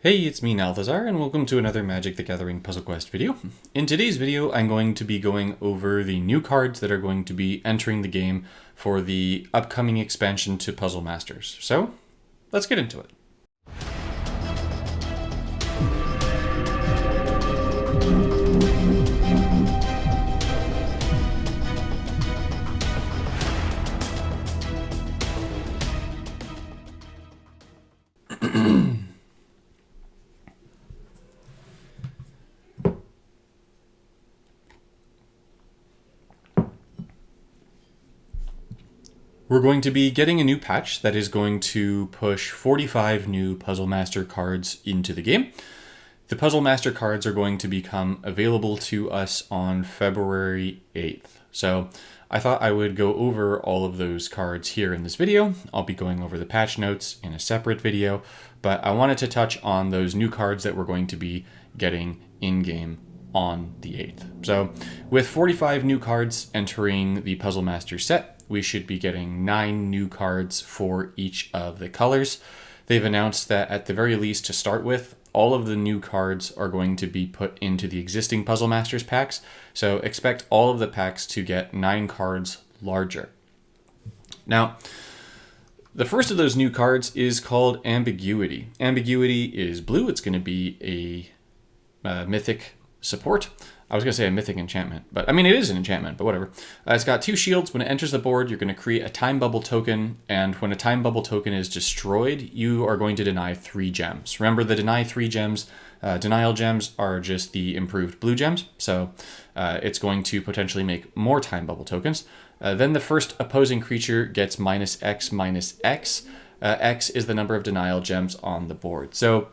Hey, it's me, Nalthazar, and welcome to another Magic the Gathering Puzzle Quest video. In today's video, I'm going to be going over the new cards that are going to be entering the game for the upcoming expansion to Puzzle Masters. So, let's get into it. We're going to be getting a new patch that is going to push 45 new Puzzle Master cards into the game. The Puzzle Master cards are going to become available to us on February 8th. So I thought I would go over all of those cards here in this video. I'll be going over the patch notes in a separate video, but I wanted to touch on those new cards that we're going to be getting in-game on the 8th. So with 45 new cards entering the Puzzle Master set, we should be getting 9 new cards for each of the colors. They've announced that at the very least to start with, all of the new cards are going to be put into the existing Puzzle Masters packs. So expect all of the packs to get 9 cards larger. Now, the first of those new cards is called Ambiguity. Ambiguity is blue. It's going to be a mythic support. I was going to say a mythic enchantment, but I mean, it is an enchantment, but whatever. It's got 2 shields. When it enters the board, you're going to create a time bubble token, and when a time bubble token is destroyed, you are going to deny 3 gems. Remember, the deny 3 gems, denial gems are just the improved blue gems, so it's going to potentially make more time bubble tokens. Then the first opposing creature gets -X/-X. X is the number of denial gems on the board. So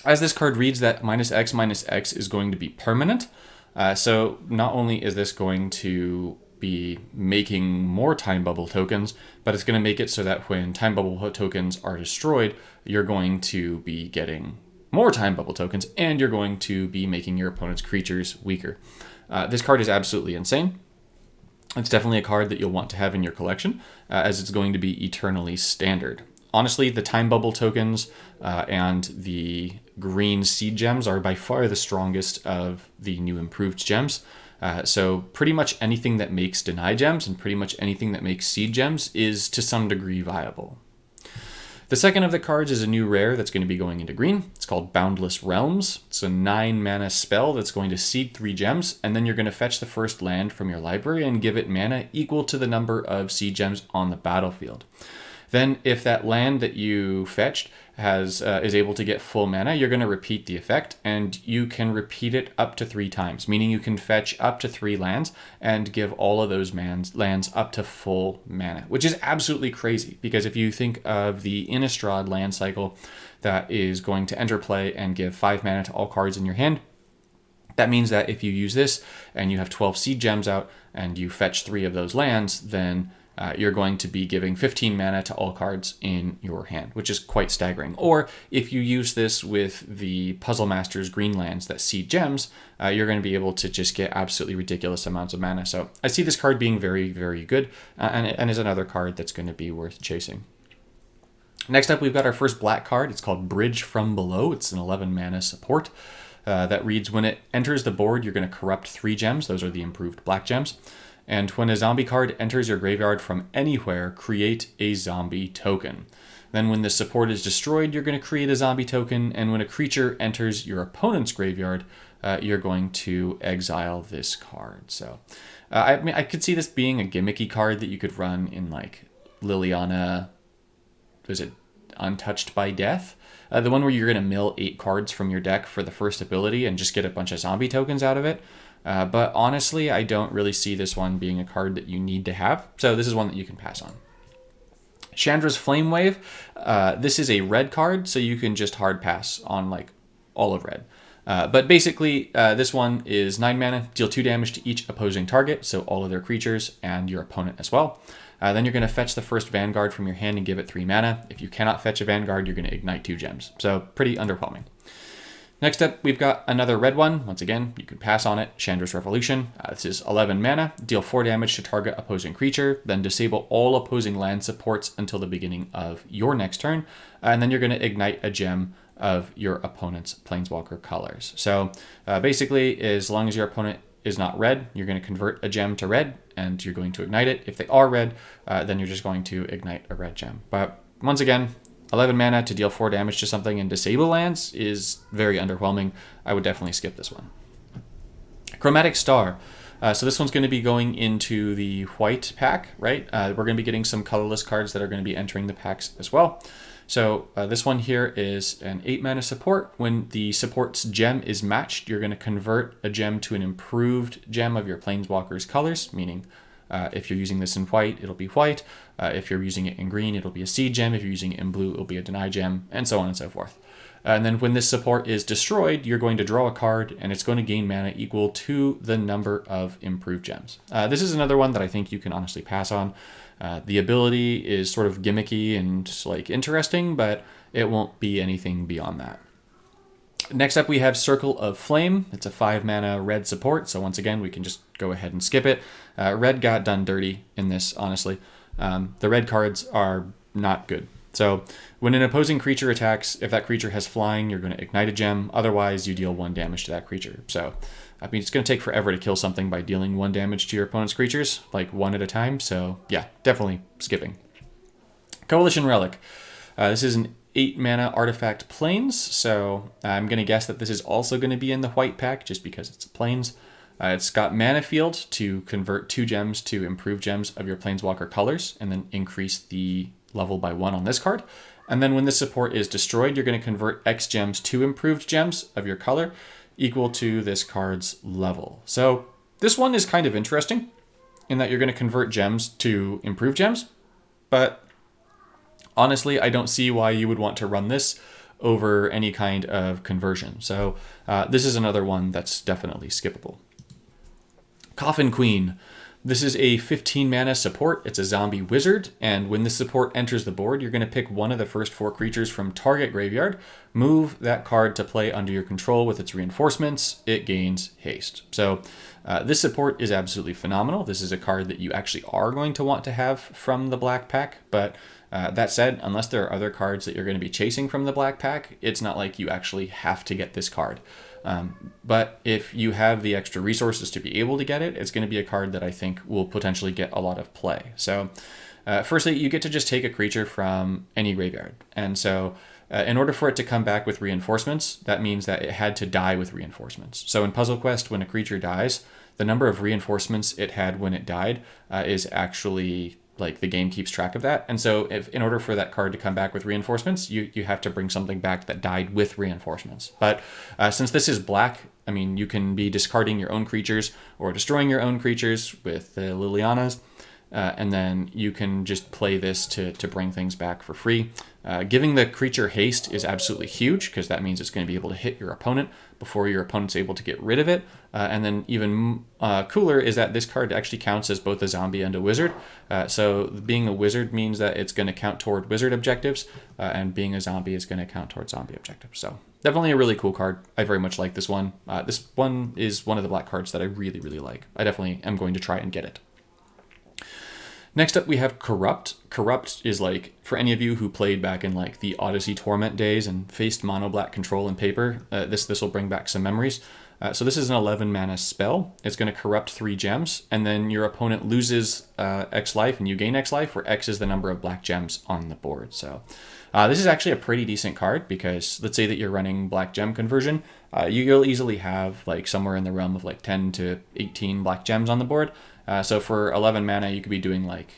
as this card reads, that -X/-X is going to be permanent. So not only is this going to be making more time bubble tokens, but it's going to make it so that when time bubble tokens are destroyed, you're going to be getting more time bubble tokens, and you're going to be making your opponent's creatures weaker. This card is absolutely insane. It's definitely a card that you'll want to have in your collection, as it's going to be eternally standard. Honestly, the time bubble tokens and the green seed gems are by far the strongest of the new improved gems. So pretty much anything that makes deny gems and pretty much anything that makes seed gems is to some degree viable. The second of the cards is a new rare that's going to be going into green. It's called Boundless Realms. It's a 9 mana spell that's going to seed 3 gems, and then you're going to fetch the first land from your library and give it mana equal to the number of seed gems on the battlefield. Then if that land that you fetched is able to get full mana, you're going to repeat the effect, and you can repeat it up to 3 times, meaning you can fetch up to 3 lands and give all of those lands up to full mana, which is absolutely crazy, because if you think of the Innistrad land cycle that is going to enter play and give 5 mana to all cards in your hand, that means that if you use this and you have 12 seed gems out and you fetch 3 of those lands, then you're going to be giving 15 mana to all cards in your hand, which is quite staggering. Or if you use this with the Puzzle Masters green lands that seed gems, you're going to be able to just get absolutely ridiculous amounts of mana. So I see this card being very, very good, and is another card that's going to be worth chasing. Next up, we've got our first black card. It's called Bridge from Below. It's an 11 mana support that reads, when it enters the board, you're going to corrupt 3 gems. Those are the improved black gems. And when a zombie card enters your graveyard from anywhere, create a zombie token. Then when the support is destroyed, you're going to create a zombie token. And when a creature enters your opponent's graveyard, you're going to exile this card. So I mean, I could see this being a gimmicky card that you could run in like Liliana, was it Untouched by Death? The one where you're going to mill 8 cards from your deck for the first ability and just get a bunch of zombie tokens out of it. But honestly, I don't really see this one being a card that you need to have. So this is one that you can pass on. Chandra's Flame Wave. This is a red card, so you can just hard pass on like all of red. But basically, this one is 9 mana, deal 2 damage to each opposing target, so all of their creatures and your opponent as well. Then you're going to fetch the first Vanguard from your hand and give it 3 mana. If you cannot fetch a Vanguard, you're going to ignite 2 gems. So pretty underwhelming. Next up, we've got another red one. Once again, you can pass on it. Chandras Revolution. This is 11 mana. Deal 4 damage to target opposing creature. Then disable all opposing land supports until the beginning of your next turn. And then you're going to ignite a gem of your opponent's planeswalker colors. So basically, as long as your opponent is not red, you're going to convert a gem to red and you're going to ignite it. If they are red, then you're just going to ignite a red gem. But once again, 11 mana to deal 4 damage to something and disable lands is very underwhelming. I would definitely skip this one. Chromatic Star. So this one's going to be going into the white pack, right? We're going to be getting some colorless cards that are going to be entering the packs as well. So this one here is an 8 mana support. When the support's gem is matched, you're going to convert a gem to an improved gem of your planeswalker's colors, meaning if you're using this in white, it'll be white. If you're using it in green, it'll be a seed gem. If you're using it in blue, it'll be a deny gem, and so on and so forth. And then when this support is destroyed, you're going to draw a card, and it's going to gain mana equal to the number of improved gems. This is another one that I think you can honestly pass on. The ability is sort of gimmicky and like interesting, but it won't be anything beyond that. Next up, we have Circle of Flame. It's a 5 mana red support, so once again, we can just go ahead and skip it. Red got done dirty in this, honestly. The red cards are not good. So when an opposing creature attacks, if that creature has flying, you're going to ignite a gem. Otherwise, you deal 1 damage to that creature. So, I mean, it's going to take forever to kill something by dealing 1 damage to your opponent's creatures, like 1 at a time. So, yeah, definitely skipping. Coalition Relic. This is an 8 mana artifact plains, so I'm going to guess that this is also going to be in the white pack just because it's a plains. It's got mana field to convert 2 gems to improved gems of your planeswalker colors and then increase the level by 1 on this card. And then when this support is destroyed, you're going to convert X gems to improved gems of your color equal to this card's level. So this one is kind of interesting in that you're going to convert gems to improved gems, but honestly, I don't see why you would want to run this over any kind of conversion. So this is another one that's definitely skippable. Coffin Queen. This is a 15 mana support. It's a zombie wizard, and when this support enters the board, you're going to pick one of the first 4 creatures from target graveyard, move that card to play under your control with its reinforcements. It gains haste. So this support is absolutely phenomenal. This is a card that you actually are going to want to have from the black pack, but that said, unless there are other cards that you're going to be chasing from the black pack, it's not like you actually have to get this card. But if you have the extra resources to be able to get it, it's going to be a card that I think will potentially get a lot of play. So firstly, you get to just take a creature from any graveyard. And so in order for it to come back with reinforcements, that means that it had to die with reinforcements. So in Puzzle Quest, when a creature dies, the number of reinforcements it had when it died is actually, like, the game keeps track of that. And so if in order for that card to come back with reinforcements, you have to bring something back that died with reinforcements. But since this is black, I mean, you can be discarding your own creatures or destroying your own creatures with the Lilianas, and then you can just play this to bring things back for free. Giving the creature haste is absolutely huge because that means it's going to be able to hit your opponent before your opponent's able to get rid of it. And then even cooler is that this card actually counts as both a zombie and a wizard. So being a wizard means that it's going to count toward wizard objectives, and being a zombie is going to count toward zombie objectives. So definitely a really cool card. I very much like this one. This one is one of the black cards that I really, really like. I definitely am going to try and get it. Next up, we have Corrupt. Corrupt is like, for any of you who played back in like the Odyssey Torment days and faced mono black control and paper, this will bring back some memories. So this is an 11 mana spell. It's going to corrupt 3 gems, and then your opponent loses X life and you gain X life, where X is the number of black gems on the board. So this is actually a pretty decent card because let's say that you're running black gem conversion. You'll easily have like somewhere in the realm of like 10 to 18 black gems on the board. So for 11 mana, you could be doing like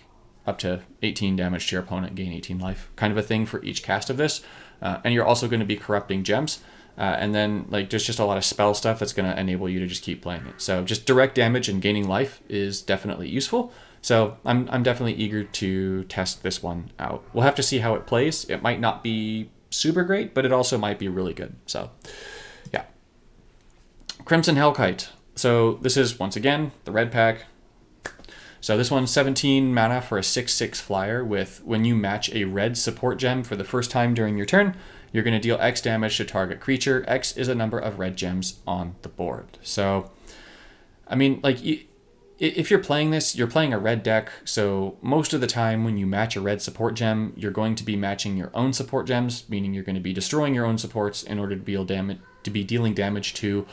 up to 18 damage to your opponent, gain 18 life, kind of a thing for each cast of this. And you're also going to be corrupting gems. And then like there's just a lot of spell stuff that's going to enable you to just keep playing it. So just direct damage and gaining life is definitely useful. So I'm definitely eager to test this one out. We'll have to see how it plays. It might not be super great, but it also might be really good. So yeah. Crimson Hellkite. So this is, once again, the red pack. So this one's 17 mana for a 6/6 flyer with, when you match a red support gem for the first time during your turn, you're going to deal X damage to target creature. X is the number of red gems on the board. So, I mean, like, if you're playing this, you're playing a red deck, so most of the time when you match a red support gem, you're going to be matching your own support gems, meaning you're going to be destroying your own supports in order to be dealing damage to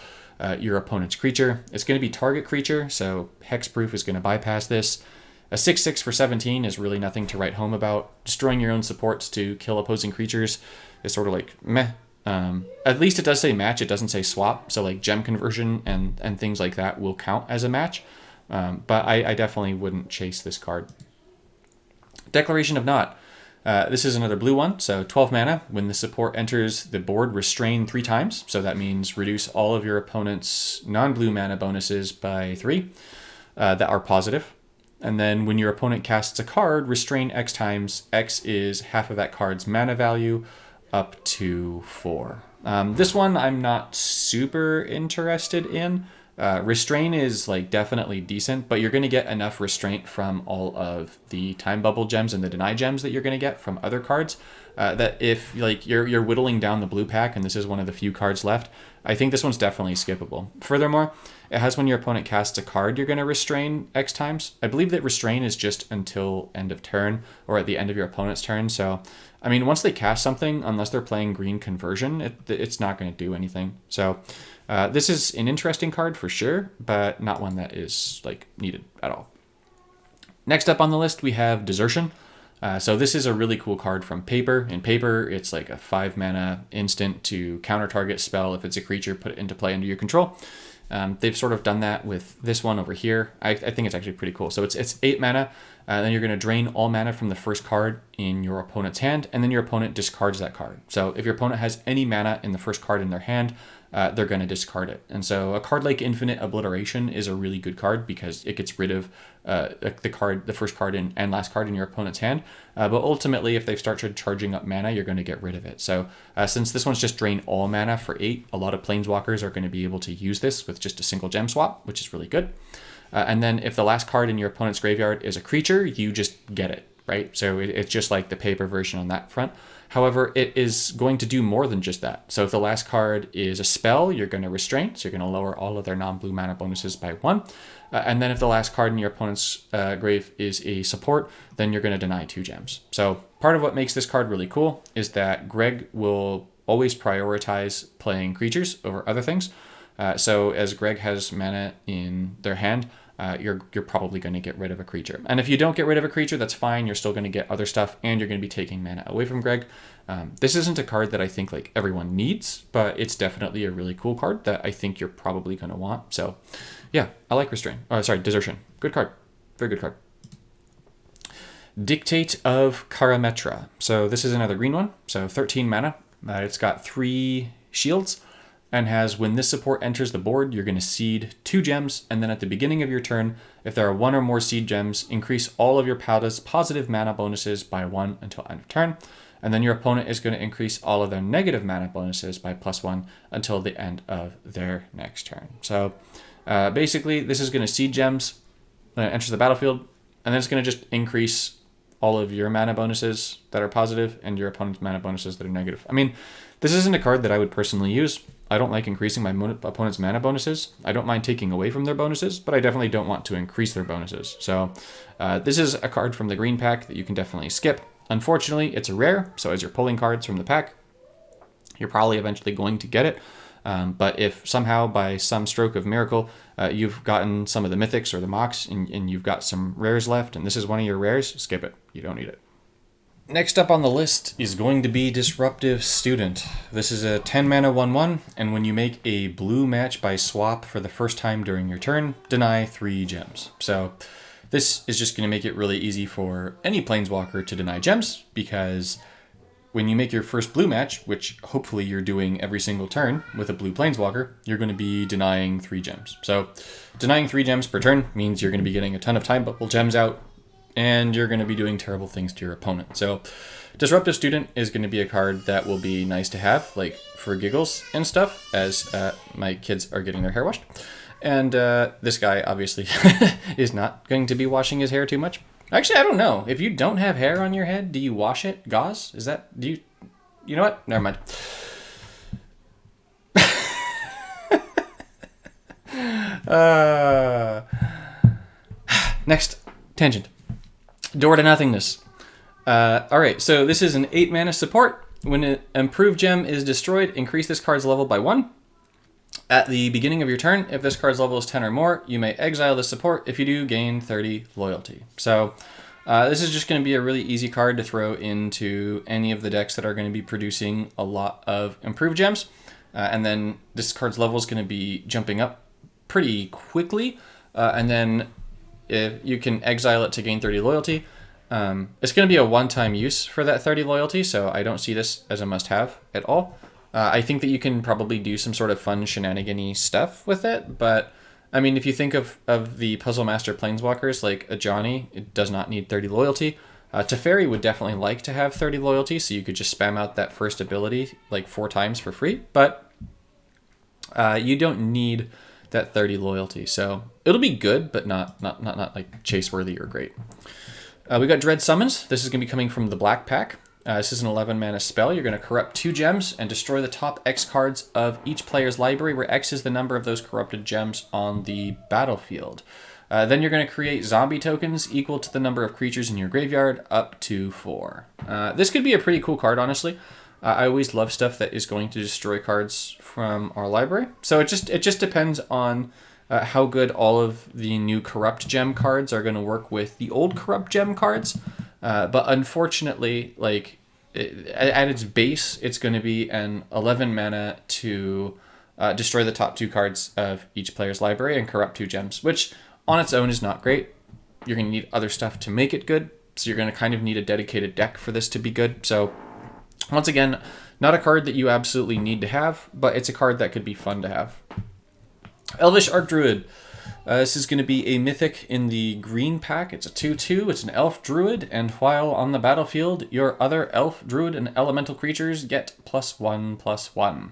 your opponent's creature. It's going to be target creature, so hexproof is going to bypass this. A 6/6 for 17 is really nothing to write home about. Destroying your own supports to kill opposing creatures is sort of like meh. At least it does say match, it doesn't say swap, so like gem conversion and things like that will count as a match. But I definitely wouldn't chase this card. Declaration of Not. This is another blue one, so 12 mana. When the support enters the board, restrain 3 times. So that means reduce all of your opponent's non-blue mana bonuses by 3 that are positive. And then when your opponent casts a card, restrain X times. X is half of that card's mana value up to 4. This one I'm not super interested in. Restrain is like definitely decent, but you're going to get enough restraint from all of the time bubble gems and the deny gems that you're going to get from other cards that if like you're whittling down the blue pack and this is one of the few cards left, I think this one's definitely skippable. Furthermore, it has when your opponent casts a card, you're going to restrain X times. I believe that restrain is just until end of turn or at the end of your opponent's turn. So, I mean, once they cast something, unless they're playing green conversion, it's not going to do anything. So this is an interesting card for sure, but not one that is like needed at all. Next up on the list, we have Desertion. So this is a really cool card from Paper. In Paper, it's like a 5 mana instant to counter target spell. If it's a creature, put it into play under your control. They've sort of done that with this one over here. I think it's actually pretty cool. So it's 8 mana. Then you're going to drain all mana from the first card in your opponent's hand, and then your opponent discards that card. So if your opponent has any mana in the first card in their hand, they're going to discard it. And so a card like Infinite Obliteration is a really good card because it gets rid of the first card and last card in your opponent's hand. But ultimately, if they start charging up mana, you're going to get rid of it. So since this one's just drain all mana for 8, a lot of Planeswalkers are going to be able to use this with just a single gem swap, which is really good. And then if the last card in your opponent's graveyard is a creature, you just get it, right? So it's just like the Paper version on that front. However, it is going to do more than just that. So if the last card is a spell, you're going to restrain. So you're going to lower all of their non-blue mana bonuses by 1. And then if the last card in your opponent's grave is a support, then you're going to deny 2 gems. So part of what makes this card really cool is that Greg will always prioritize playing creatures over other things. So as Greg has mana in their hand, you're probably going to get rid of a creature. And if you don't get rid of a creature, that's fine. You're still going to get other stuff, and you're going to be taking mana away from Greg. This isn't a card that I think like everyone needs, but it's definitely a really cool card that I think you're probably going to want. So yeah, I like Desertion. Good card. Very good card. Dictate of Karametra. So this is another green one. So 13 mana. It's got 3 shields. And has when this support enters the board, you're going to seed 2 gems, and then at the beginning of your turn, if there are 1 or more seed gems, increase all of your positive mana bonuses by 1 until end of turn, and then your opponent is going to increase all of their negative mana bonuses by +1 until the end of their next turn. So basically, this is going to seed gems, when it enters the battlefield, and then it's going to just increase all of your mana bonuses that are positive and your opponent's mana bonuses that are negative. I mean, this isn't a card that I would personally use. I don't like increasing my opponent's mana bonuses. I don't mind taking away from their bonuses, but I definitely don't want to increase their bonuses. So this is a card from the green pack that you can definitely skip. Unfortunately, it's a rare, so as you're pulling cards from the pack, you're probably eventually going to get it. But if somehow, by some stroke of miracle, you've gotten some of the mythics or the mocks and you've got some rares left, and this is one of your rares, skip it. You don't need it. Next up on the list is going to be Disruptive Student. This is a 10 mana 1/1, and when you make a blue match by swap for the first time during your turn, deny 3 gems. So this is just going to make it really easy for any Planeswalker to deny gems, because when you make your first blue match, which hopefully you're doing every single turn with a blue Planeswalker, you're going to be denying 3 gems. So denying 3 gems per turn means you're going to be getting a ton of time bubble gems out, and you're going to be doing terrible things to your opponent. So Disruptive Student is going to be a card that will be nice to have, like for giggles and stuff, as my kids are getting their hair washed. And this guy obviously is not going to be washing his hair too much. Actually, I don't know. If you don't have hair on your head, do you wash it? Gauze? Is that, you know what? Never mind. Next, tangent. Door to Nothingness. Alright, so this is an 8 mana support. When an improved gem is destroyed, increase this card's level by 1. At the beginning of your turn, if this card's level is 10 or more, you may exile the support. If you do, gain 30 loyalty. So this is just going to be a really easy card to throw into any of the decks that are going to be producing a lot of improved gems. And then this card's level is going to be jumping up pretty quickly. And then if you can exile it to gain 30 loyalty. It's going to be a one-time use for that 30 loyalty, so I don't see this as a must-have at all. I think that you can probably do some sort of fun shenanigan-y stuff with it, but I mean, if you think of the Puzzle Master Planeswalkers, like a Johnny, it does not need 30 loyalty. Teferi would definitely like to have 30 loyalty, so you could just spam out that first ability like 4 times for free, but you don't need that 30 loyalty, so it'll be good, but not like chase-worthy or great. We got Dread Summons. This is going to be coming from the Black Pack. This is an 11 mana spell. You're going to corrupt 2 gems and destroy the top X cards of each player's library, where X is the number of those corrupted gems on the battlefield. Then you're going to create zombie tokens equal to the number of creatures in your graveyard, up to 4. This could be a pretty cool card, honestly. I always love stuff that is going to destroy cards from our library. So it just depends on how good all of the new corrupt gem cards are going to work with the old corrupt gem cards. But unfortunately, like at its base, it's going to be an 11 mana to destroy the top 2 cards of each player's library and corrupt 2 gems, which on its own is not great. You're going to need other stuff to make it good. So you're going to kind of need a dedicated deck for this to be good. So once again, not a card that you absolutely need to have, but it's a card that could be fun to have. Elvish Arc Druid. This is going to be a mythic in the green pack. It's a 2/2. It's an elf druid, and while on the battlefield, your other elf, druid, and elemental creatures get +1/+1.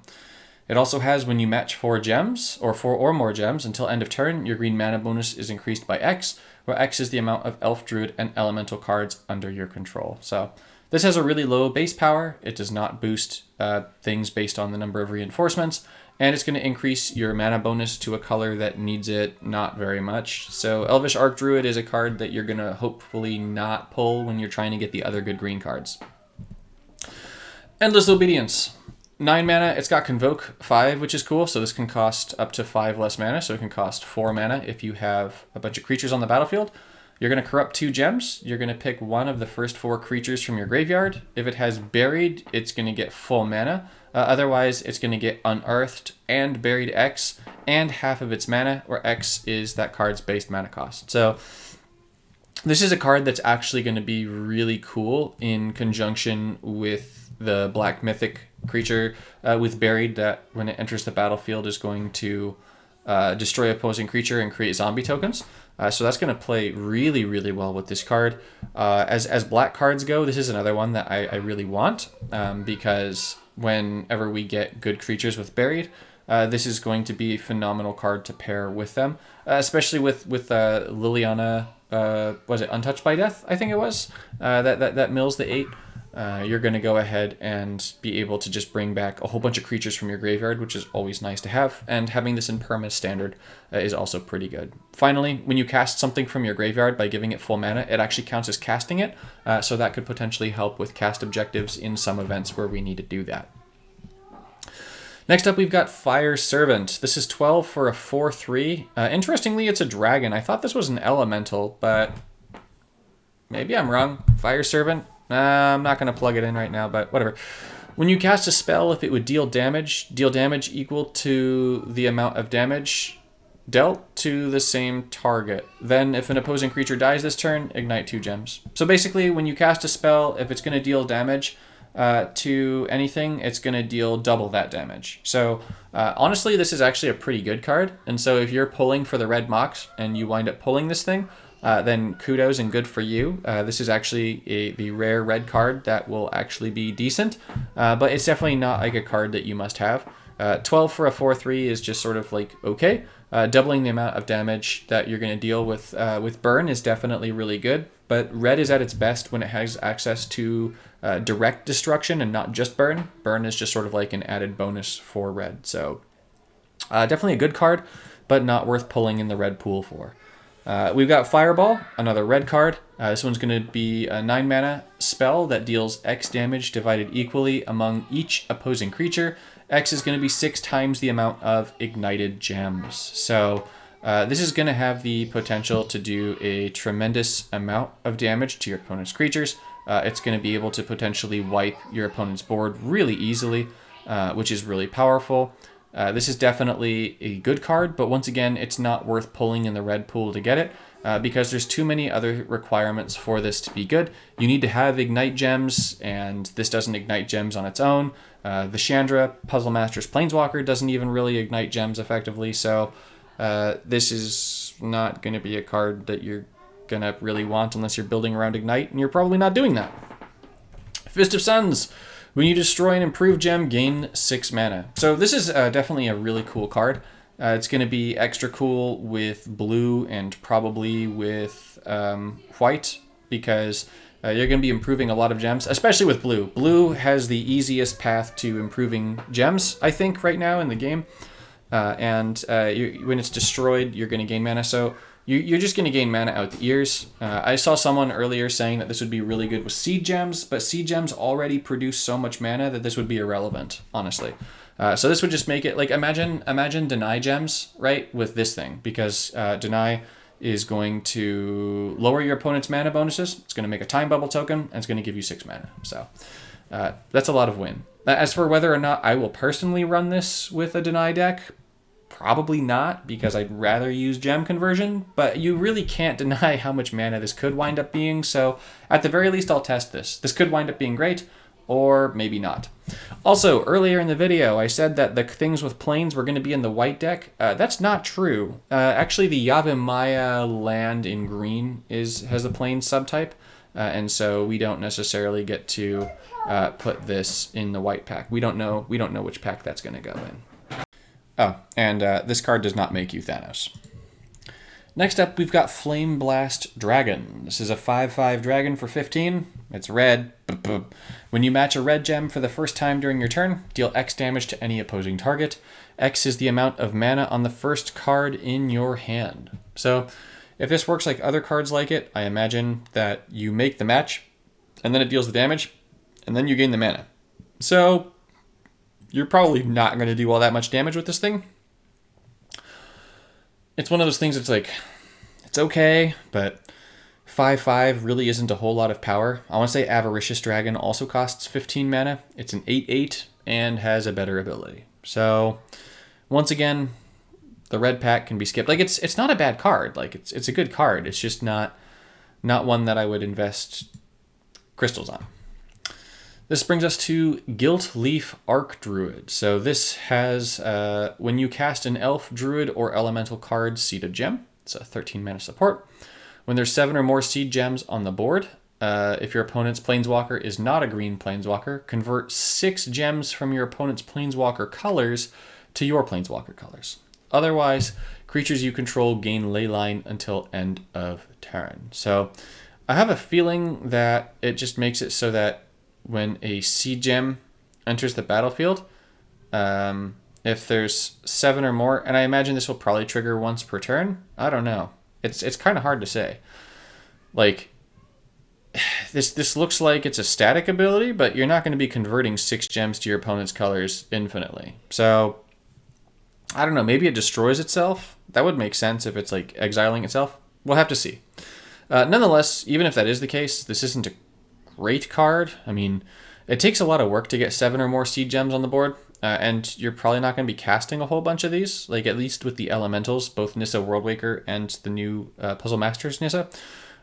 It also has, when you match 4 gems, or 4 or more gems, until end of turn, your green mana bonus is increased by X, where X is the amount of elf, druid, and elemental cards under your control. So this has a really low base power. It does not boost things based on the number of reinforcements. And it's going to increase your mana bonus to a color that needs it not very much. So Elvish Arc Druid is a card that you're going to hopefully not pull when you're trying to get the other good green cards. Endless Obedience. 9 mana, it's got Convoke 5, which is cool. So this can cost up to 5 less mana. So it can cost 4 mana if you have a bunch of creatures on the battlefield. You're going to corrupt 2 gems. You're going to pick one of the first 4 creatures from your graveyard. If it has Buried, it's going to get full mana. Otherwise, it's going to get Unearthed and Buried X and half of its mana, where X is that card's base mana cost. So this is a card that's actually going to be really cool in conjunction with the Black Mythic creature with Buried, that when it enters the battlefield is going to destroy opposing creature and create zombie tokens. So that's going to play really, really well with this card. As black cards go, this is another one that I really want because whenever we get good creatures with Buried, this is going to be a phenomenal card to pair with them, especially with Liliana, was it Untouched by Death? I think it was, that mills the 8. You're going to go ahead and be able to just bring back a whole bunch of creatures from your graveyard, which is always nice to have, and having this in perma standard is also pretty good. Finally, when you cast something from your graveyard by giving it full mana, it actually counts as casting it, so that could potentially help with cast objectives in some events where we need to do that. Next up, we've got Fire Servant. This is 12 for a 4/3. Interestingly, it's a dragon. I thought this was an elemental, but maybe I'm wrong. Fire Servant? I'm not going to plug it in right now, but whatever. When you cast a spell, if it would deal damage equal to the amount of damage dealt to the same target. Then, if an opposing creature dies this turn, ignite 2 gems. So basically, when you cast a spell, if it's going to deal damage to anything, it's going to deal double that damage. So honestly, this is actually a pretty good card. And so if you're pulling for the red Mox and you wind up pulling this thing, then kudos and good for you. This is actually the rare red card that will actually be decent, but it's definitely not like a card that you must have. 12 for a 4/3 is just sort of like okay. Doubling the amount of damage that you're going to deal with burn is definitely really good, but red is at its best when it has access to direct destruction and not just burn. Burn is just sort of like an added bonus for red. So definitely a good card, but not worth pulling in the red pool for. We've got Fireball, another red card. This one's going to be a 9 mana spell that deals X damage divided equally among each opposing creature. X is going to be 6 times the amount of ignited gems. So this is going to have the potential to do a tremendous amount of damage to your opponent's creatures. It's going to be able to potentially wipe your opponent's board really easily, which is really powerful. This is definitely a good card, but once again, it's not worth pulling in the red pool to get it because there's too many other requirements for this to be good. You need to have Ignite Gems, and this doesn't ignite gems on its own. The Chandra, Puzzle Master's Planeswalker, doesn't even really ignite gems effectively, so this is not going to be a card that you're going to really want unless you're building around Ignite, and you're probably not doing that. Fist of Suns. When you destroy an improved gem, gain 6 mana. So this is definitely a really cool card. It's going to be extra cool with blue and probably with white because you're going to be improving a lot of gems, especially with blue. Blue has the easiest path to improving gems, I think, right now in the game. When it's destroyed, you're going to gain mana. So you're just going to gain mana out the ears. I saw someone earlier saying that this would be really good with seed gems, but seed gems already produce so much mana that this would be irrelevant, honestly. So this would just make it like imagine deny gems, right, with this thing, because deny is going to lower your opponent's mana bonuses. It's going to make a time bubble token, and it's going to give you 6 mana. So that's a lot of win. As for whether or not I will personally run this with a deny deck, probably not, because I'd rather use gem conversion, but you really can't deny how much mana this could wind up being, so at the very least I'll test this. This could wind up being great, or maybe not. Also, earlier in the video I said that the things with planes were going to be in the white deck. That's not true. Actually, the Yavimaya land in green has a plane subtype, and so we don't necessarily get to put this in the white pack. We don't know which pack that's going to go in. Oh, and this card does not make you Thanos. Next up, we've got Flame Blast Dragon. This is a 5/5 dragon for 15. It's red. When you match a red gem for the first time during your turn, deal X damage to any opposing target. X is the amount of mana on the first card in your hand. So, if this works like other cards like it, I imagine that you make the match, and then it deals the damage, and then you gain the mana. So, you're probably not going to do all that much damage with this thing. It's one of those things that's like, it's okay, but 5/5 really isn't a whole lot of power. I want to say Avaricious Dragon also costs 15 mana. It's an 8/8 and has a better ability. So, once again, the red pack can be skipped. Like, it's not a bad card. Like, it's a good card. It's just not one that I would invest crystals on. This brings us to Gild Leaf Arc Druid. So this has, when you cast an Elf, Druid, or Elemental card, seed a gem. It's a 13 mana support. When there's 7 or more seed gems on the board, if your opponent's Planeswalker is not a green Planeswalker, convert 6 gems from your opponent's Planeswalker colors to your Planeswalker colors. Otherwise, creatures you control gain Leyline until end of turn. So I have a feeling that it just makes it so that when a seed gem enters the battlefield, if there's 7 or more, and I imagine this will probably trigger once per turn. I don't know. It's kind of hard to say. Like, this looks like it's a static ability, but you're not going to be converting 6 gems to your opponent's colors infinitely. So, I don't know. Maybe it destroys itself. That would make sense if it's like exiling itself. We'll have to see. Nonetheless, even if that is the case, this isn't a great card. I mean, it takes a lot of work to get 7 or more seed gems on the board, and you're probably not going to be casting a whole bunch of these. Like, at least with the elementals, both Nissa Worldwaker and the new Puzzle Masters Nissa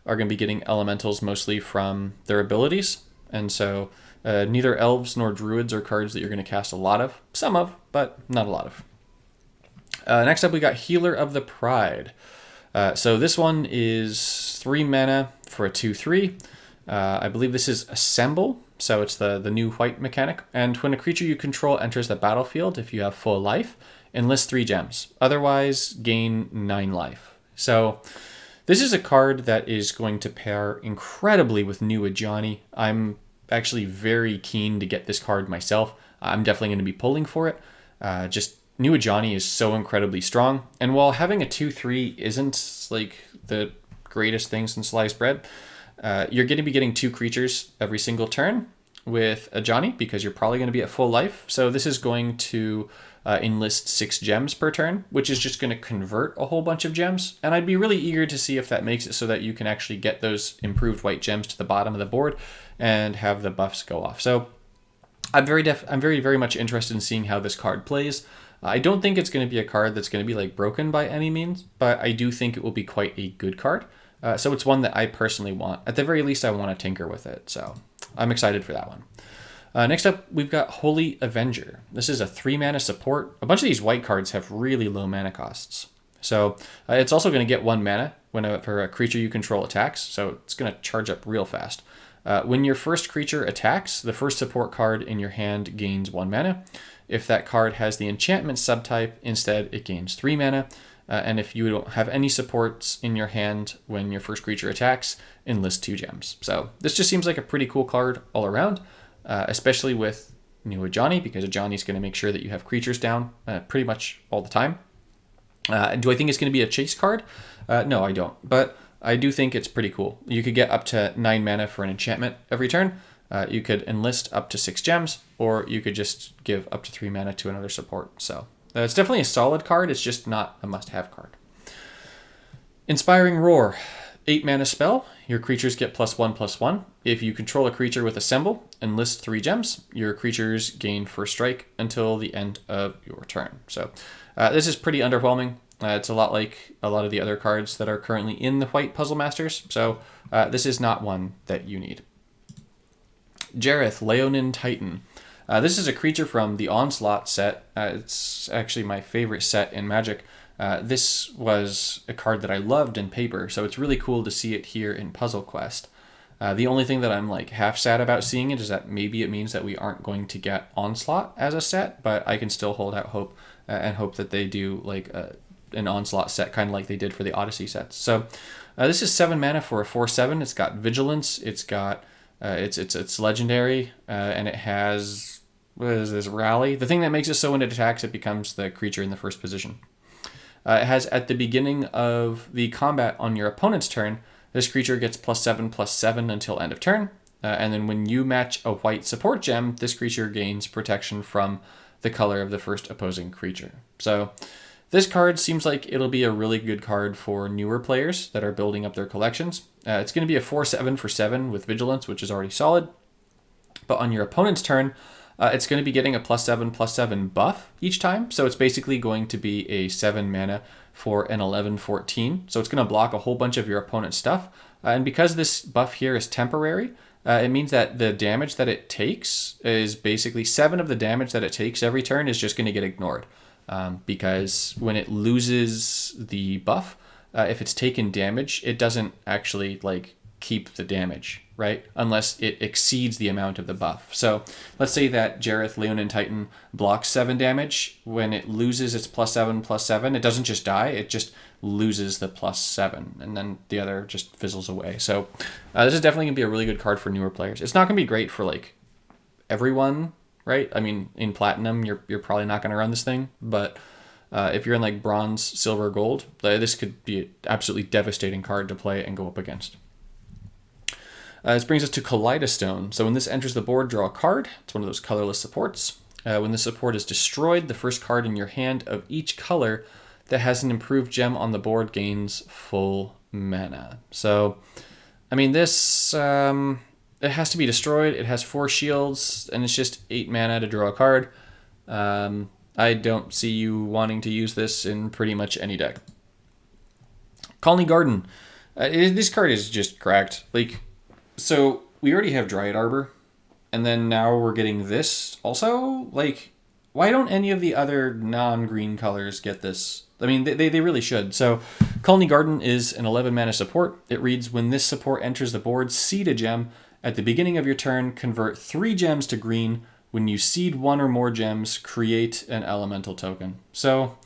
are going to be getting elementals mostly from their abilities, and so neither elves nor druids are cards that you're going to cast a lot of. Some of, but not a lot of. Next up, we got Healer of the Pride. So this one is 3 mana for a 2/3. I believe this is Assemble, so it's the new white mechanic. And when a creature you control enters the battlefield, if you have full life, enlist 3 gems. Otherwise, gain 9 life. So this is a card that is going to pair incredibly with New Ajani. I'm actually very keen to get this card myself. I'm definitely going to be pulling for it. Just New Ajani is so incredibly strong, and while having a 2/3 isn't like the greatest thing since sliced bread, you're going to be getting 2 creatures every single turn with Ajani because you're probably going to be at full life. So this is going to enlist 6 gems per turn, which is just going to convert a whole bunch of gems. And I'd be really eager to see if that makes it so that you can actually get those improved white gems to the bottom of the board and have the buffs go off. So I'm very much interested in seeing how this card plays. I don't think it's going to be a card that's going to be like broken by any means, but I do think it will be quite a good card. So it's one that I personally want. At the very least, I want to tinker with it. So I'm excited for that one. Next up, we've got Holy Avenger. This is a 3-mana support. A bunch of these white cards have really low mana costs. So it's also going to get 1 mana for a creature you control attacks. So it's going to charge up real fast. When your first creature attacks, the first support card in your hand gains 1 mana. If that card has the enchantment subtype, instead it gains 3 mana. And if you don't have any supports in your hand when your first creature attacks, enlist 2 gems. So this just seems like a pretty cool card all around, especially with New Ajani, because Ajani is going to make sure that you have creatures down pretty much all the time. Do I think it's going to be a chase card? No, I don't. But I do think it's pretty cool. You could get up to 9 mana for an enchantment every turn. You could enlist up to 6 gems, or you could just give up to 3 mana to another support. So it's definitely a solid card. It's just not a must-have card. Inspiring Roar. 8 mana spell. Your creatures get +1/+1. If you control a creature with a symbol, enlist 3 gems. Your creatures gain first strike until the end of your turn. So this is pretty underwhelming. It's a lot like a lot of the other cards that are currently in the white Puzzle Masters. So this is not one that you need. Jareth, Leonin Titan. This is a creature from the Onslaught set. It's actually my favorite set in Magic. This was a card that I loved in paper, so it's really cool to see it here in Puzzle Quest. The only thing that I'm like half sad about seeing it is that maybe it means that we aren't going to get Onslaught as a set, but I can still hold out hope and hope that they do like an Onslaught set, kind of like they did for the Odyssey sets. So this is 7 mana for a 4/7. It's got Vigilance. It's got it's legendary, and it has, what is this, Rally? The thing that makes it so when it attacks, it becomes the creature in the first position. It has, at the beginning of the combat on your opponent's turn, this creature gets +7/+7 until end of turn. And then when you match a white support gem, this creature gains protection from the color of the first opposing creature. So this card seems like it'll be a really good card for newer players that are building up their collections. It's going to be a 4/7 for 7 with Vigilance, which is already solid. But on your opponent's turn, it's going to be getting a +7/+7 buff each time. So it's basically going to be a 7 mana for an 11/14. So it's going to block a whole bunch of your opponent's stuff. And because this buff here is temporary, it means that the damage that it takes is basically 7 of the damage that it takes every turn is just going to get ignored. Because when it loses the buff, if it's taken damage, it doesn't actually like keep the damage, right? Unless it exceeds the amount of the buff. So let's say that Jareth, Leonin Titan blocks 7 damage. When it loses its +7/+7, it doesn't just die, it just loses the +7, and then the other just fizzles away. So this is definitely gonna be a really good card for newer players. It's not gonna be great for like everyone, right? I mean, in Platinum, you're probably not gonna run this thing, but if you're in like Bronze, Silver, Gold, this could be an absolutely devastating card to play and go up against. This brings us to Kaleida Stone. So when this enters the board, draw a card. It's one of those colorless supports. When the support is destroyed, the first card in your hand of each color that has an improved gem on the board gains full mana. So, I mean, this, it has to be destroyed. It has 4 shields, and it's just 8 mana to draw a card. I don't see you wanting to use this in pretty much any deck. Colony Garden. This card is just cracked. Like, so we already have Dryad Arbor, and then now we're getting this also? Like, why don't any of the other non-green colors get this? I mean, they really should. So Colony Garden is an 11 mana support. It reads, when this support enters the board, seed a gem. At the beginning of your turn, convert 3 gems to green. When you seed 1 or more gems, create an elemental token. So,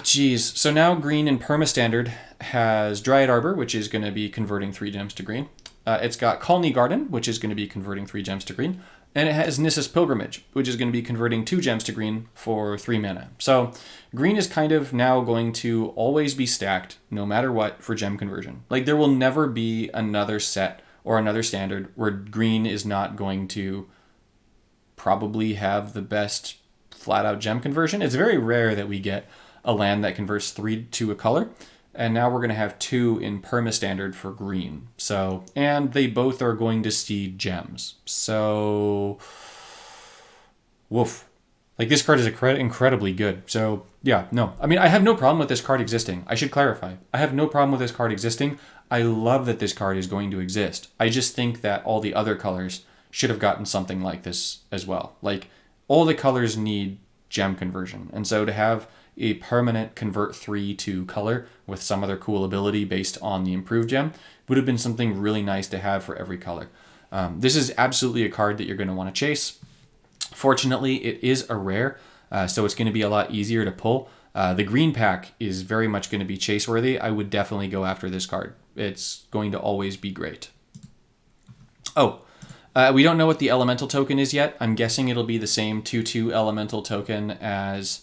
geez. So now green in Perma-Standard has Dryad Arbor, which is going to be converting 3 gems to green. It's got Colony Garden, which is going to be converting 3 gems to green. And it has Nissa's Pilgrimage, which is going to be converting 2 gems to green for 3 mana. So green is kind of now going to always be stacked, no matter what, for gem conversion. Like, there will never be another set or another standard where green is not going to probably have the best flat-out gem conversion. It's very rare that we get a land that converts 3 to a color. And now we're going to have 2 in perma-standard for green. So, and they both are going to seed gems. So, woof. Like, this card is incredibly good. So, yeah, no. I mean, I have no problem with this card existing. I should clarify. I have no problem with this card existing. I love that this card is going to exist. I just think that all the other colors should have gotten something like this as well. Like, all the colors need gem conversion. And so to have a permanent convert 3 to color with some other cool ability based on the improved gem would have been something really nice to have for every color. This is absolutely a card that you're going to want to chase. Fortunately, it is a rare, so it's going to be a lot easier to pull. The green pack is very much going to be chase worthy. I would definitely go after this card. It's going to always be great. Oh, we don't know what the elemental token is yet. I'm guessing it'll be the same 2/2 elemental token as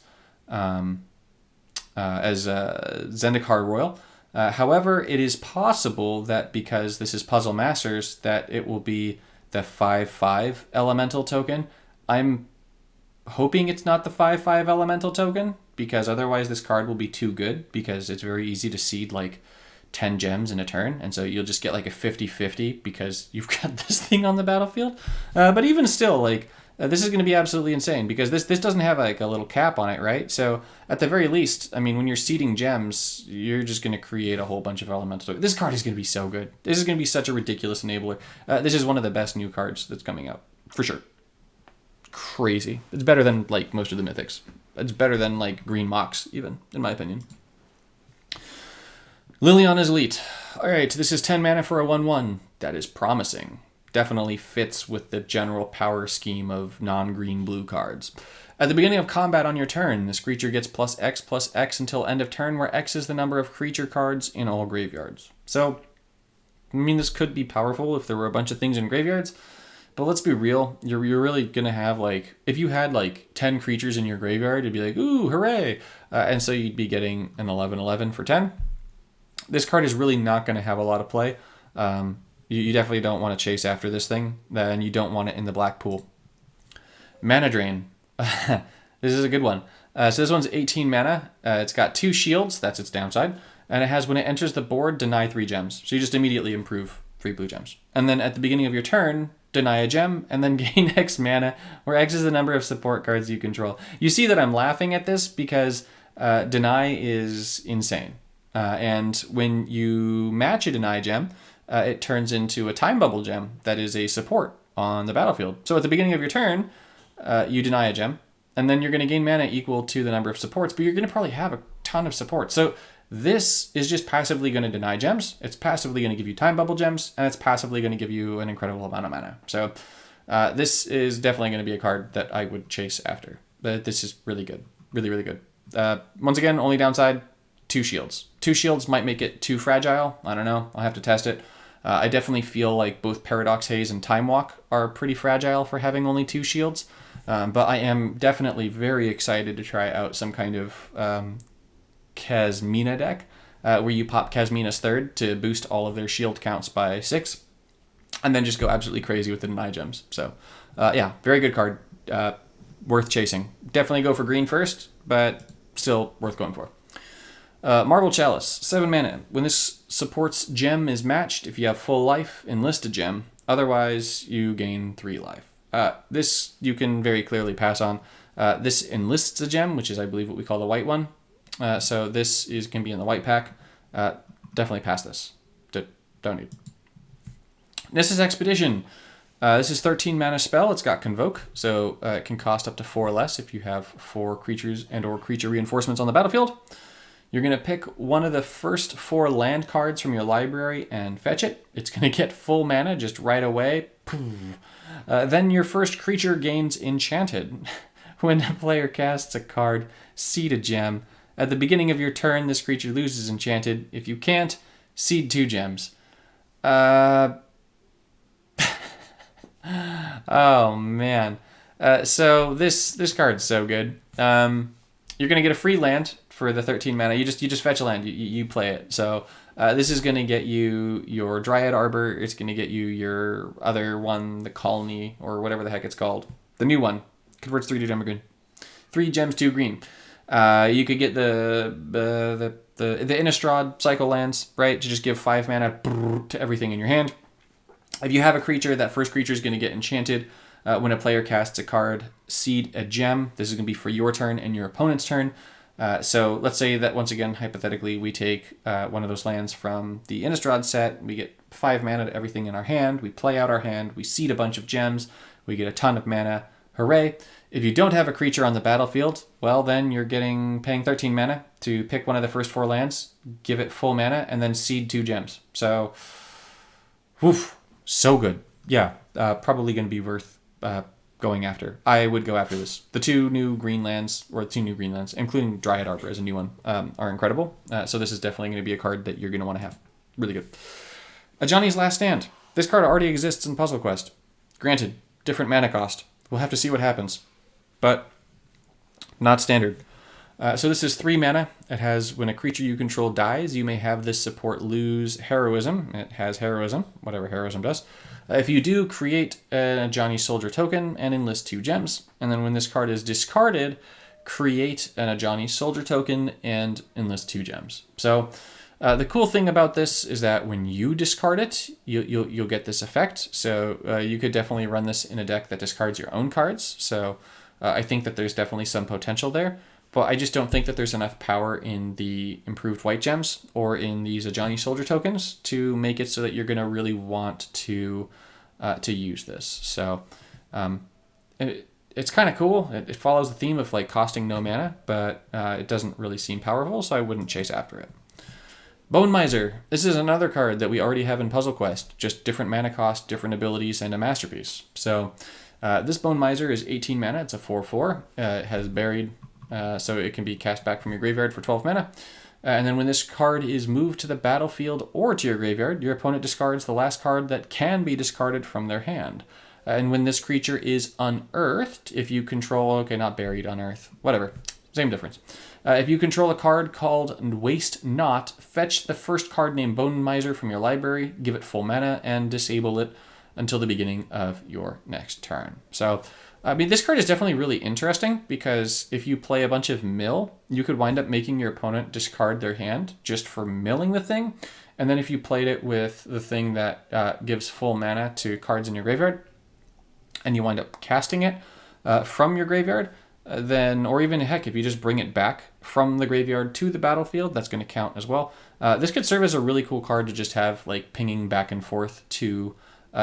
Zendikar Royal. However, it is possible that because this is Puzzle Masters, that it will be the 5/5 elemental token. I'm hoping it's not the 5/5 elemental token, because otherwise this card will be too good, because it's very easy to seed like 10 gems in a turn, and so you'll just get like a 50-50 because you've got this thing on the battlefield. But even still, like, this is going to be absolutely insane, because this doesn't have like a little cap on it, right? So at the very least, I mean, when you're seeding gems, you're just going to create a whole bunch of elemental tokens. This card is going to be so good. This is going to be such a ridiculous enabler. This is one of the best new cards that's coming out, for sure. Crazy. It's better than like most of the mythics. It's better than like Green Mox, even, in my opinion. Liliana's Elite. Alright, this is 10 mana for a 1/1. That is promising. Definitely fits with the general power scheme of non-green blue cards. At the beginning of combat on your turn, this creature gets +X until end of turn, where X is the number of creature cards in all graveyards. So, I mean, this could be powerful if there were a bunch of things in graveyards, but let's be real. You're really going to have, like, if you had like 10 creatures in your graveyard, it'd be like, ooh, hooray! And so you'd be getting an 11/11 for 10. This card is really not going to have a lot of play. You definitely don't want to chase after this thing, and you don't want it in the black pool. Mana Drain. This is a good one. So this one's 18 mana. It's got 2 shields, that's its downside, and it has, when it enters the board, deny 3 gems. So you just immediately improve 3 blue gems. And then at the beginning of your turn, deny a gem, and then gain X mana, where X is the number of support cards you control. You see that I'm laughing at this because deny is insane. And when you match a deny gem, it turns into a time bubble gem that is a support on the battlefield. So at the beginning of your turn, you deny a gem, and then you're going to gain mana equal to the number of supports, but you're going to probably have a ton of support. So this is just passively going to deny gems, it's passively going to give you time bubble gems, and it's passively going to give you an incredible amount of mana. So this is definitely going to be a card that I would chase after. But this is really good. Really, really good. Once again, only downside, 2 shields. 2 shields might make it too fragile. I don't know. I'll have to test it. I definitely feel like both Paradox Haze and Time Walk are pretty fragile for having only 2 shields. But I am definitely very excited to try out some kind of Kasmina deck, where you pop Kasmina's third to boost all of their shield counts by 6, and then just go absolutely crazy with the deny gems. So, yeah, very good card. Worth chasing. Definitely go for green first, but still worth going for. Marble Chalice, 7 mana. When this supports gem is matched, if you have full life, enlist a gem. Otherwise, you gain 3 life. This you can very clearly pass on. This enlists a gem, which is, I believe, what we call the white one. So this can be in the white pack. Definitely pass this. Don't need. Nissa's Expedition. This is 13 mana spell. It's got Convoke, so it can cost up to 4 less if you have 4 creatures and or creature reinforcements on the battlefield. You're going to pick one of the first 4 land cards from your library and fetch it. It's going to get full mana just right away. Then your first creature gains Enchanted. When a player casts a card, seed a gem. At the beginning of your turn, this creature loses Enchanted. If you can't, seed 2 gems. Oh man. So this card's so good. You're gonna get a free land for the 13 mana. You just fetch a land. You play it. So this is gonna get you your Dryad Arbor. It's gonna get you your other one, the Colony or whatever the heck it's called. The new one converts 3 to gem green. 3 gems, 2 green. You could get the Innistrad cycle lands, right? To just give 5 mana to everything in your hand. If you have a creature, that first creature is going to get enchanted. When a player casts a card, seed a gem. This is going to be for your turn and your opponent's turn. So let's say that once again, hypothetically, we take one of those lands from the Innistrad set. We get 5 mana to everything in our hand. We play out our hand. We seed a bunch of gems. We get a ton of mana. Hooray. If you don't have a creature on the battlefield, well, then you're paying 13 mana to pick one of the first 4 lands, give it full mana, and then seed 2 gems. So, woof, so good. Yeah, probably going to be worth going after. I would go after this. The 2 new green lands, including Dryad Arbor as a new one, are incredible. So this is definitely going to be a card that you're going to want to have. Really good. Ajani's Last Stand. This card already exists in Puzzle Quest. Granted, different mana cost. We'll have to see what happens. But not standard. So this is 3 mana. It has, when a creature you control dies, you may have this support lose Heroism. It has Heroism, whatever Heroism does. If you do, create a Ajani Soldier token and enlist 2 gems. And then when this card is discarded, create an Ajani Soldier token and enlist 2 gems. So the cool thing about this is that when you discard it, you'll get this effect. So you could definitely run this in a deck that discards your own cards. So I think that there's definitely some potential there. But I just don't think that there's enough power in the improved white gems or in these Ajani Soldier tokens to make it so that you're going to really want to use this. So it's kind of cool. It follows the theme of like costing no mana, but it doesn't really seem powerful, so I wouldn't chase after it. Bonemizer. This is another card that we already have in Puzzle Quest, just different mana cost, different abilities, and a masterpiece. So this Bonemizer is 18 mana. It's a 4/4. It has buried, so it can be cast back from your graveyard for 12 mana. And then when this card is moved to the battlefield or to your graveyard, your opponent discards the last card that can be discarded from their hand. And when this creature is unearthed, if you control, okay, not buried, unearthed, whatever, same difference. If you control a card called Waste Not, fetch the first card named Bonemizer from your library, give it full mana, and disable it until the beginning of your next turn. So, I mean, this card is definitely really interesting because if you play a bunch of mill, you could wind up making your opponent discard their hand just for milling the thing. And then if you played it with the thing that gives full mana to cards in your graveyard, and you wind up casting it from your graveyard, then, or even heck, if you just bring it back from the graveyard to the battlefield, that's going to count as well. This could serve as a really cool card to just have like pinging back and forth to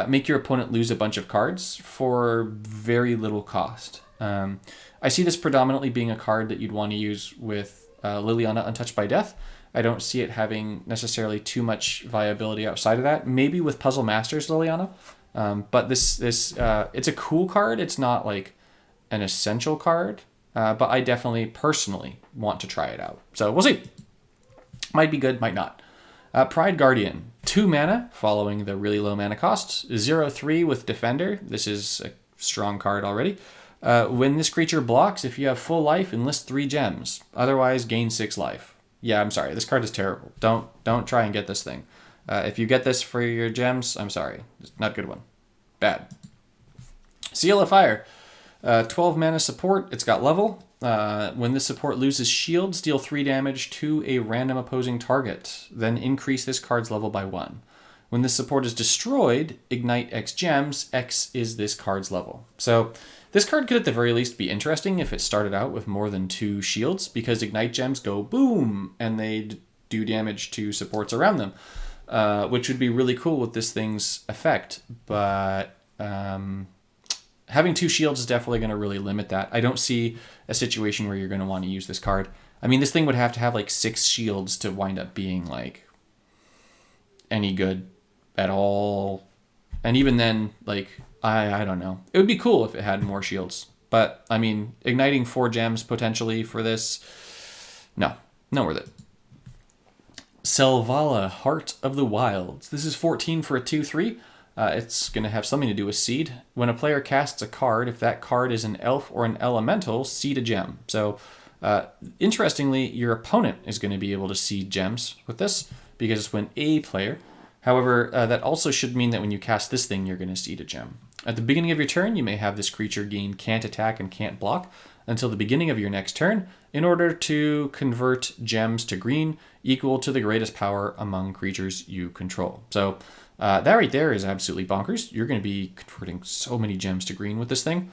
make your opponent lose a bunch of cards for very little cost. I see this predominantly being a card that you'd want to use with Liliana Untouched by Death. I don't see it having necessarily too much viability outside of that. Maybe with Puzzle Masters Liliana, but this it's a cool card. It's not like an essential card, but I definitely personally want to try it out. So we'll see. Might be good, might not. Pride Guardian, 2 mana, following the really low mana cost. 0/3 with Defender. This is a strong card already. When this creature blocks, if you have full life, enlist 3 gems. Otherwise, gain 6 life. Yeah, I'm sorry. This card is terrible. Don't try and get this thing. If you get this for your gems, I'm sorry. It's not a good one. Bad. Seal of Fire. 12 mana support. It's got level. When this support loses shields, deal 3 damage to a random opposing target. Then increase this card's level by 1. When this support is destroyed, ignite X gems. X is this card's level. So this card could at the very least be interesting if it started out with more than 2 shields, because ignite gems go boom and they do damage to supports around them, which would be really cool with this thing's effect. But having 2 shields is definitely going to really limit that. I don't see a situation where you're going to want to use this card. I mean, this thing would have to have like 6 shields to wind up being like any good at all. And even then, like, I don't know. It would be cool if it had more shields. But, I mean, igniting 4 gems potentially for this, no, not worth it. Selvala, Heart of the Wilds. This is 14 for a 2/3. It's going to have something to do with seed. When a player casts a card, if that card is an elf or an elemental, seed a gem. So interestingly, your opponent is going to be able to seed gems with this because it's when a player. However, that also should mean that when you cast this thing, you're going to seed a gem. At the beginning of your turn, you may have this creature gain can't attack and can't block until the beginning of your next turn in order to convert gems to green equal to the greatest power among creatures you control. So that right there is absolutely bonkers. You're going to be converting so many gems to green with this thing.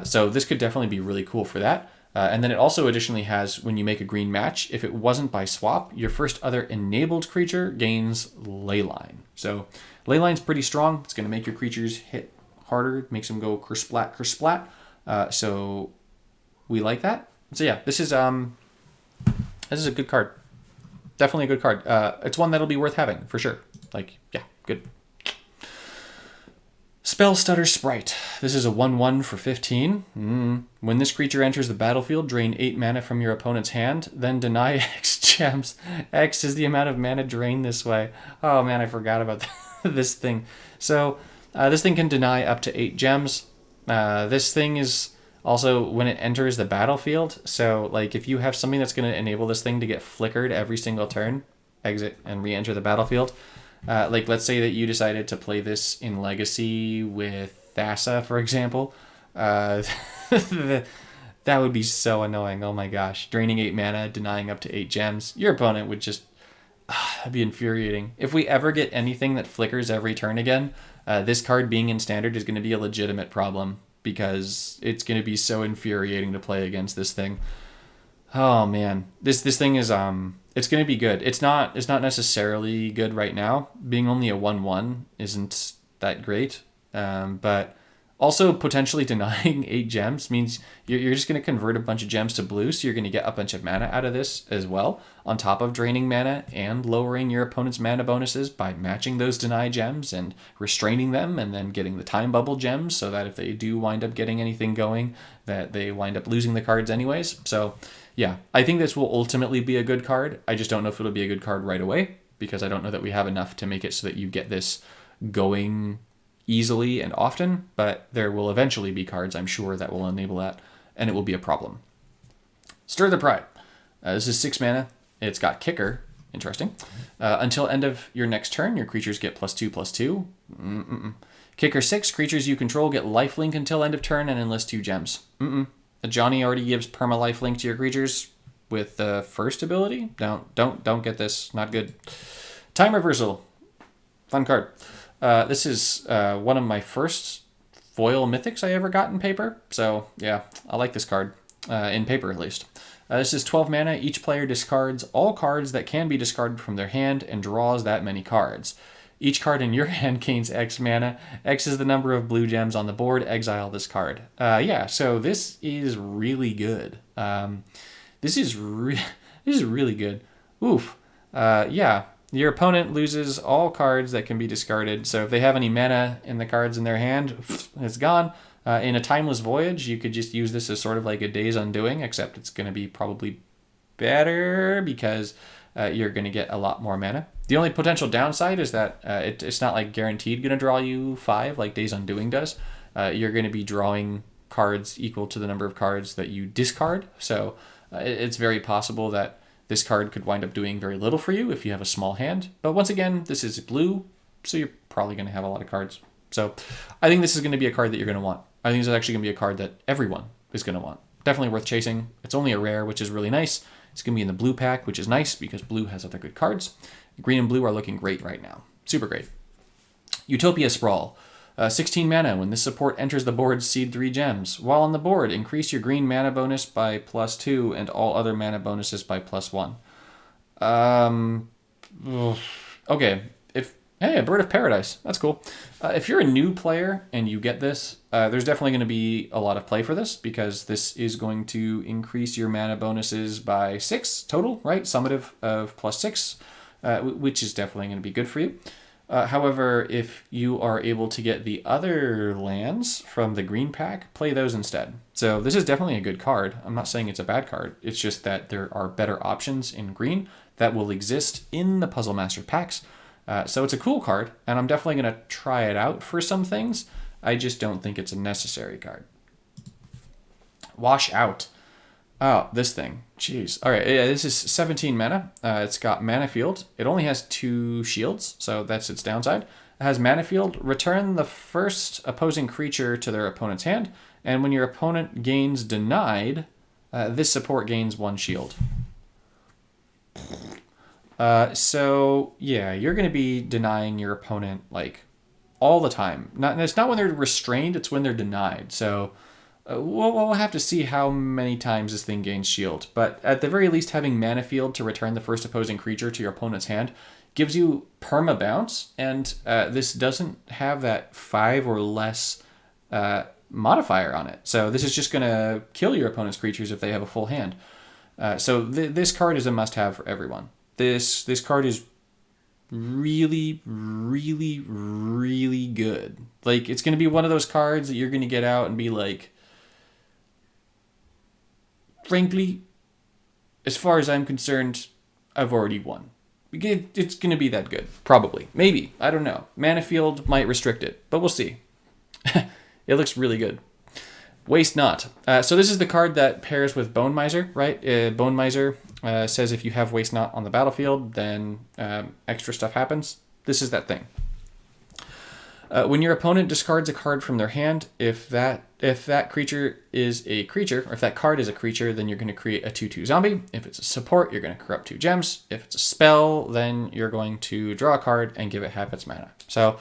So this could definitely be really cool for that. And then it also additionally has, when you make a green match, if it wasn't by swap, your first other enabled creature gains Leyline. So Leyline's pretty strong. It's going to make your creatures hit harder. It makes them go kersplat, kersplat. So we like that. So yeah, this is a good card. Definitely a good card. It's one that'll be worth having for sure. Like, yeah, good. Spell Stutter Sprite. This is a 1/1 for 15. When this creature enters the battlefield, drain 8 mana from your opponent's hand, then deny X gems. X is the amount of mana drained this way. Oh man, I forgot about this thing. So this thing can deny up to 8 gems. This thing is also when it enters the battlefield. So like if you have something that's going to enable this thing to get flickered every single turn, exit and re-enter the battlefield. Like let's say that you decided to play this in Legacy with Thassa, for example. That would be so annoying. Oh my gosh. Draining 8 mana, denying up to 8 gems. Your opponent would just... that'd be infuriating. If we ever get anything that flickers every turn again, this card being in Standard is going to be a legitimate problem because it's going to be so infuriating to play against this thing. Oh man. This thing is... It's going to be good. It's not necessarily good right now. Being only a 1/1 isn't that great. But also potentially denying 8 gems means you're just going to convert a bunch of gems to blue, so you're going to get a bunch of mana out of this as well, on top of draining mana and lowering your opponent's mana bonuses by matching those deny gems and restraining them, and then getting the time bubble gems so that if they do wind up getting anything going, that they wind up losing the cards anyways. So yeah, I think this will ultimately be a good card. I just don't know if it'll be a good card right away, because I don't know that we have enough to make it so that you get this going easily and often, but there will eventually be cards, I'm sure, that will enable that, and it will be a problem. Stir the Pride. This is 6 mana. It's got Kicker. Interesting. Until end of your next turn, your creatures get +2/+2. Kicker 6, creatures you control get lifelink until end of turn and enlist 2 gems. Johnny already gives perma lifelink to your creatures with the first ability. Don't get this. Not good. Time Reversal. Fun card. This is one of my first foil mythics I ever got in paper. So yeah, I like this card, in paper at least. This is 12 mana. Each player discards all cards that can be discarded from their hand and draws that many cards. Each card in your hand gains X mana. X is the number of blue gems on the board. Exile this card. Yeah, so this is really good. This is really good. Oof. Yeah. Your opponent loses all cards that can be discarded. So if they have any mana in the cards in their hand, it's gone. In a Timeless Voyage, you could just use this as sort of like a Day's Undoing, except it's going to be probably better because you're going to get a lot more mana. The only potential downside is that it's not like guaranteed going to draw you 5 like Day's Undoing does. You're going to be drawing cards equal to the number of cards that you discard. So it's very possible that this card could wind up doing very little for you if you have a small hand. But once again, this is blue, so you're probably going to have a lot of cards. So I think this is going to be a card that you're going to want. I think this is actually going to be a card that everyone is going to want. Definitely worth chasing. It's only a rare, which is really nice. It's going to be in the blue pack, which is nice because blue has other good cards. Green and blue are looking great right now. Super great. Utopia Sprawl. 16 mana. When this support enters the board, seed 3 gems. While on the board, increase your green mana bonus by +2 and all other mana bonuses by +1. Okay. Hey, a Bird of Paradise. That's cool. If you're a new player and you get this, there's definitely going to be a lot of play for this because this is going to increase your mana bonuses by 6 total, right? Summative of +6, which is definitely going to be good for you. However, if you are able to get the other lands from the green pack, play those instead. So this is definitely a good card. I'm not saying it's a bad card. It's just that there are better options in green that will exist in the Puzzle Master packs. So it's a cool card, and I'm definitely going to try it out for some things. I just don't think it's a necessary card. Wash Out. Oh, this thing. Jeez. All right, yeah, this is 17 mana. It's got Mana Field. It only has 2 shields, so that's its downside. It has Mana Field. Return the first opposing creature to their opponent's hand, and when your opponent gains Denied, this support gains 1 shield. So, yeah, you're going to be denying your opponent, like, all the time. It's not when they're restrained, it's when they're denied. So we'll have to see how many times this thing gains shield. But at the very least, having Mana Field to return the first opposing creature to your opponent's hand gives you perma bounce, and this doesn't have that 5 or less modifier on it. So this is just going to kill your opponent's creatures if they have a full hand. So this card is a must-have for everyone. This card is really, really, really good. Like, it's going to be one of those cards that you're going to get out and be like, frankly, as far as I'm concerned, I've already won. It's going to be that good. Probably. Maybe. I don't know. Mana Field might restrict it, but we'll see. It looks really good. Waste Not. So this is the card that pairs with Bonemizer, right? Bonemizer says if you have Waste Not on the battlefield, then extra stuff happens. This is that thing. When your opponent discards a card from their hand, if that creature is a creature, or if that card is a creature, then you're going to create a 2/2 zombie. If it's a support, you're going to corrupt 2 gems. If it's a spell, then you're going to draw a card and give it half its mana. So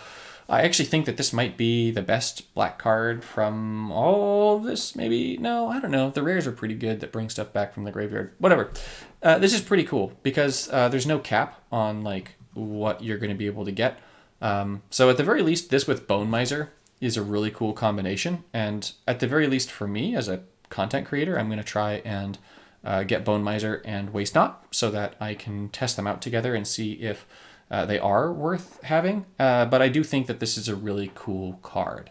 I actually think that this might be the best black card from all of this, maybe. No, I don't know. The rares are pretty good that bring stuff back from the graveyard. Whatever. This is pretty cool because there's no cap on like what you're going to be able to get. So at the very least, this with Bonemizer is a really cool combination. And at the very least for me as a content creator, I'm going to try and get Bonemizer and Waste Not so that I can test them out together and see if they are worth having, but I do think that this is a really cool card.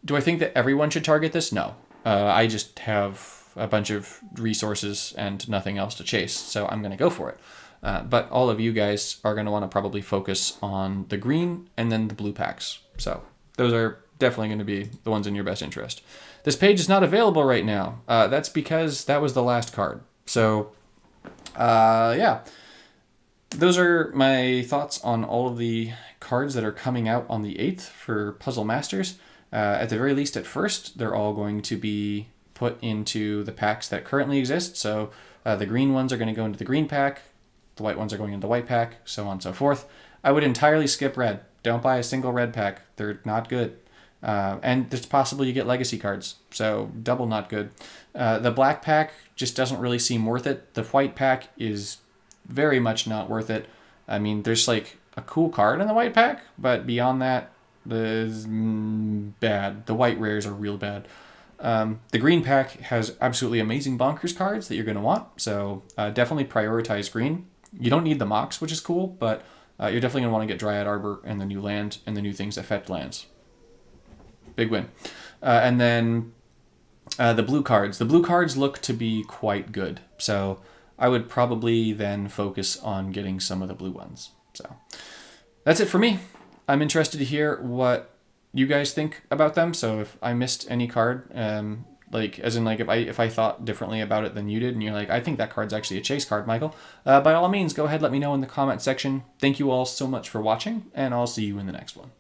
Do I think that everyone should target this? No. I just have a bunch of resources and nothing else to chase, so I'm going to go for it. But all of you guys are going to want to probably focus on the green and then the blue packs. So those are definitely going to be the ones in your best interest. This page is not available right now. That's because that was the last card. So, yeah. Those are my thoughts on all of the cards that are coming out on the 8th for Puzzle Masters. At the very least, at first, they're all going to be put into the packs that currently exist. So the green ones are going to go into the green pack, the white ones are going into the white pack, so on and so forth. I would entirely skip red. Don't buy a single red pack. They're not good. And it's possible you get legacy cards, so double not good. The black pack just doesn't really seem worth it. The white pack is very much not worth it. I mean, there's like a cool card in the white pack, but beyond that, is bad. The white rares are real bad. The green pack has absolutely amazing bonkers cards that you're going to want, so definitely prioritize green. You don't need the Mox, which is cool, but you're definitely going to want to get Dryad Arbor and the new land and the new things that affect lands. Big win. And then the blue cards. The blue cards look to be quite good, so I would probably then focus on getting some of the blue ones. So that's it for me. I'm interested to hear what you guys think about them. So if I missed any card, like as in like if I thought differently about it than you did, and you're like, I think that card's actually a chase card, Michael, by all means, go ahead, let me know in the comment section. Thank you all so much for watching, and I'll see you in the next one.